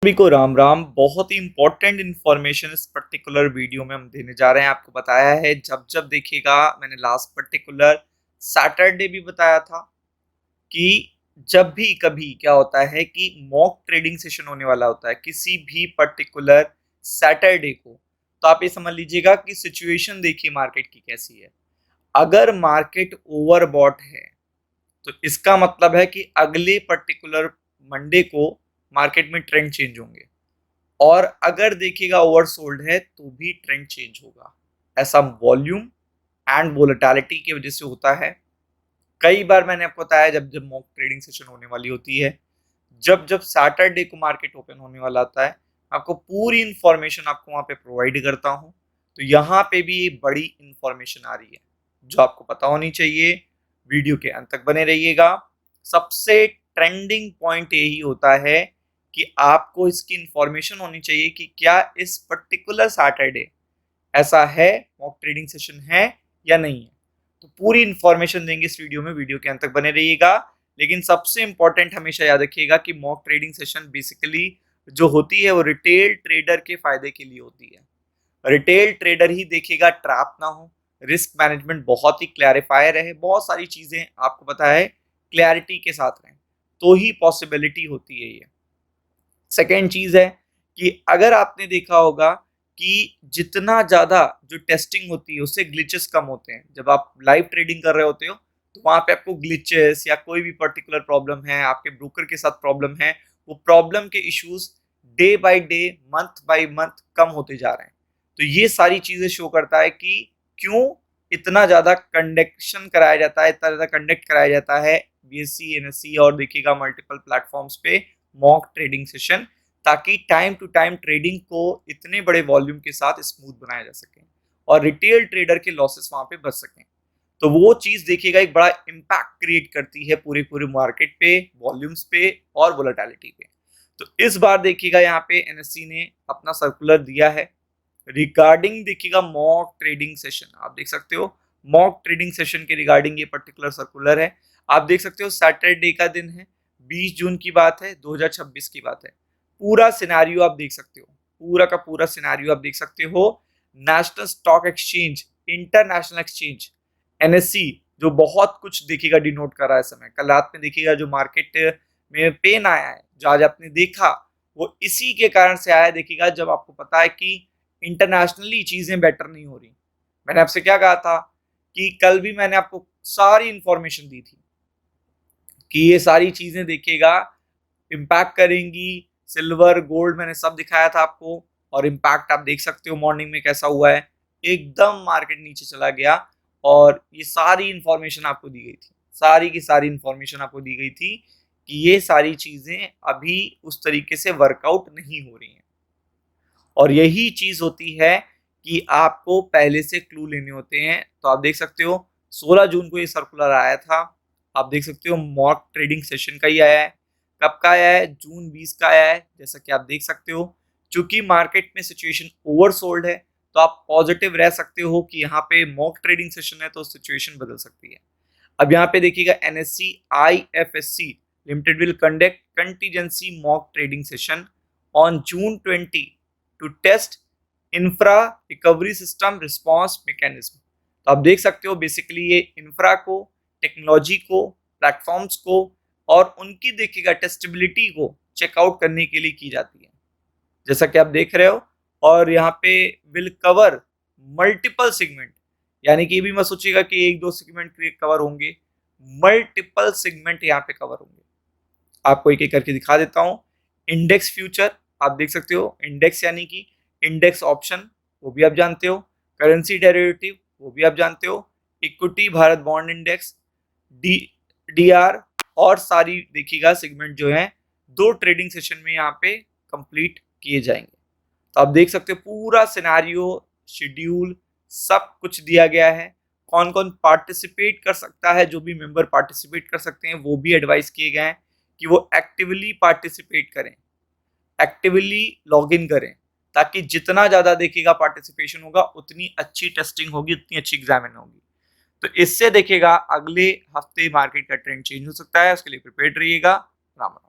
सभी को राम राम। बहुत ही इंपॉर्टेंट इंफॉर्मेशन इस पर्टिकुलर वीडियो में हम देने जा रहे हैं। आपको बताया है जब जब देखिएगा, मैंने लास्ट पर्टिकुलर सैटरडे भी बताया था कि जब भी कभी क्या होता है कि मॉक ट्रेडिंग सेशन होने वाला होता है किसी भी पर्टिकुलर सैटरडे को, तो आप ये समझ लीजिएगा कि सिचुएशन देखिए मार्केट की कैसी है। अगर मार्केट ओवरबॉट है तो इसका मतलब है कि अगले पर्टिकुलर मंडे को मार्केट में ट्रेंड चेंज होंगे, और अगर देखिएगा ओवरसोल्ड है तो भी ट्रेंड चेंज होगा। ऐसा वॉल्यूम एंड वोलेटिलिटी की वजह से होता है। कई बार मैंने आपको बताया जब जब मॉक ट्रेडिंग सेशन होने वाली होती है, जब जब सैटरडे को मार्केट ओपन होने वाला होता है, आपको पूरी इंफॉर्मेशन आपको वहां पे प्रोवाइड करता हूं। तो यहाँ पे भी बड़ी इंफॉर्मेशन आ रही है जो आपको पता होनी चाहिए। वीडियो के अंत तक बने रहिएगा। सबसे ट्रेंडिंग पॉइंट यही होता है कि आपको इसकी इंफॉर्मेशन होनी चाहिए कि क्या इस पर्टिकुलर सैटरडे ऐसा है, मॉक ट्रेडिंग सेशन है या नहीं है। तो पूरी इंफॉर्मेशन देंगे इस वीडियो में, वीडियो के अंत तक बने रहिएगा। लेकिन सबसे इंपॉर्टेंट हमेशा याद रखिएगा कि मॉक ट्रेडिंग सेशन बेसिकली जो होती है वो रिटेल ट्रेडर के फायदे के लिए होती है। रिटेल ट्रेडर ही देखिएगा ट्रैप ना हो, रिस्क मैनेजमेंट बहुत ही क्लैरिफाई रहे, बहुत सारी चीजें आपको पता है क्लैरिटी के साथ रहें, तो ही पॉसिबिलिटी होती है ये। सेकेंड चीज है कि अगर आपने देखा होगा कि जितना ज्यादा जो टेस्टिंग होती है उससे ग्लिचेस कम होते हैं। जब आप लाइव ट्रेडिंग कर रहे होते हो तो वहां पे आपको ग्लिचेस या कोई भी पर्टिकुलर प्रॉब्लम है, आपके ब्रोकर के साथ प्रॉब्लम है, वो प्रॉब्लम के issues day by day, month by month कम होते जा रहे हैं। तो ये सारी चीजें शो करता है कि क्यों इतना ज्यादा कंडक्शन कराया जाता है, इतना ज्यादा कंडक्ट कराया जाता है बीएससी, एनएससी और देखिएगा मल्टीपल प्लेटफॉर्म्स पे मॉक ट्रेडिंग सेशन, ताकि टाइम टू टाइम ट्रेडिंग को इतने बड़े वॉल्यूम के साथ स्मूथ बनाया जा सके और रिटेल ट्रेडर के लॉसेस वहां पे बच सकें। तो वो चीज देखिएगा एक बड़ा इम्पैक्ट क्रिएट करती है पूरे पूरे मार्केट पे, वॉल्यूम्स पे और वोलेटिलिटी पे। तो इस बार देखिएगा यहाँ पे एनएससी ने अपना सर्कुलर दिया है रिगार्डिंग देखिएगा मॉक ट्रेडिंग सेशन। आप देख सकते हो मॉक ट्रेडिंग सेशन के रिगार्डिंग ये पर्टिकुलर सर्कुलर है। आप देख सकते हो सैटरडे का दिन है, 20 जून की बात है, 2026 की बात है। पूरा सिनेरियो आप देख सकते हो, पूरा का पूरा सिनेरियो आप देख सकते हो। National stock exchange, international exchange, NSC जो बहुत कुछ देखिएगा डिनोट कर रहा है समय। कल रात में देखिएगा जो मार्केट में पेन आया है, जो आज आपने देखा, वो इसी के कारण से आया। देखिएगा जब आपको पता है कि इंटरनेशनली चीजें बेटर नहीं हो रही। मैंने आपसे क्या कहा था कि कल भी मैंने आपको सारी इंफॉर्मेशन दी थी कि ये सारी चीजें देखिएगा इम्पैक्ट करेंगी। सिल्वर, गोल्ड मैंने सब दिखाया था आपको, और इम्पैक्ट आप देख सकते हो मॉर्निंग में कैसा हुआ है। एकदम मार्केट नीचे चला गया और ये सारी इंफॉर्मेशन आपको दी गई थी, सारी की सारी इंफॉर्मेशन आपको दी गई थी कि ये सारी चीजें अभी उस तरीके से वर्कआउट नहीं हो रही हैं। और यही चीज होती है कि आपको पहले से क्लू लेने होते हैं। तो आप देख सकते हो 16 जून को ये सर्कुलर आया था। आप देख सकते हो मॉक ट्रेडिंग सेशन का ही आया है। कब का आया है? जून 20 का आया है, जैसा कि आप देख सकते हो। चूंकि मार्केट में सिचुएशन ओवरसोल्ड है तो आप पॉजिटिव रह सकते हो कि यहाँ पे मॉक ट्रेडिंग सेशन है तो सिचुएशन बदल सकती है। अब यहाँ पे देखिएगा NSC IFSC limited will conduct contingency mock trading session on June 20 to test infra recovery system response mechanism. तो आप देख सकते हो बेसिकली ये इंफ्रा को, टेक्नोलॉजी को, प्लेटफॉर्म्स को और उनकी देखिएगा टेस्टेबिलिटी को चेकआउट करने के लिए की जाती है, जैसा कि आप देख रहे हो। और यहाँ पे विल कवर मल्टीपल सेगमेंट, यानी कि ये भी मत सोचिएगा कि एक दो सेगमेंट कवर होंगे, मल्टीपल सेगमेंट यहाँ पे कवर होंगे। आपको एक एक करके दिखा देता हूँ। इंडेक्स फ्यूचर आप देख सकते हो, इंडेक्स यानी कि इंडेक्स ऑप्शन, वो भी आप जानते हो। करेंसी डेरिवेटिव, वो भी आप जानते हो। Equity Bharat bond index, D DR, और सारी देखिएगा सेगमेंट जो है 2 ट्रेडिंग सेशन में यहाँ पे कंप्लीट किए जाएंगे। तो आप देख सकते हो पूरा सिनेरियो, शेड्यूल सब कुछ दिया गया है। कौन कौन पार्टिसिपेट कर सकता है, जो भी मेंबर पार्टिसिपेट कर सकते हैं वो भी एडवाइस किए गए हैं कि वो एक्टिवली पार्टिसिपेट करें, एक्टिवली लॉग इन करें, ताकि जितना ज्यादा देखिएगा पार्टिसिपेशन होगा उतनी अच्छी टेस्टिंग होगी, उतनी अच्छी एग्जामिन होगी। तो इससे देखिएगा अगले हफ्ते मार्केट का ट्रेंड चेंज हो सकता है, उसके लिए प्रिपेयर्ड रहिएगा। राम राम।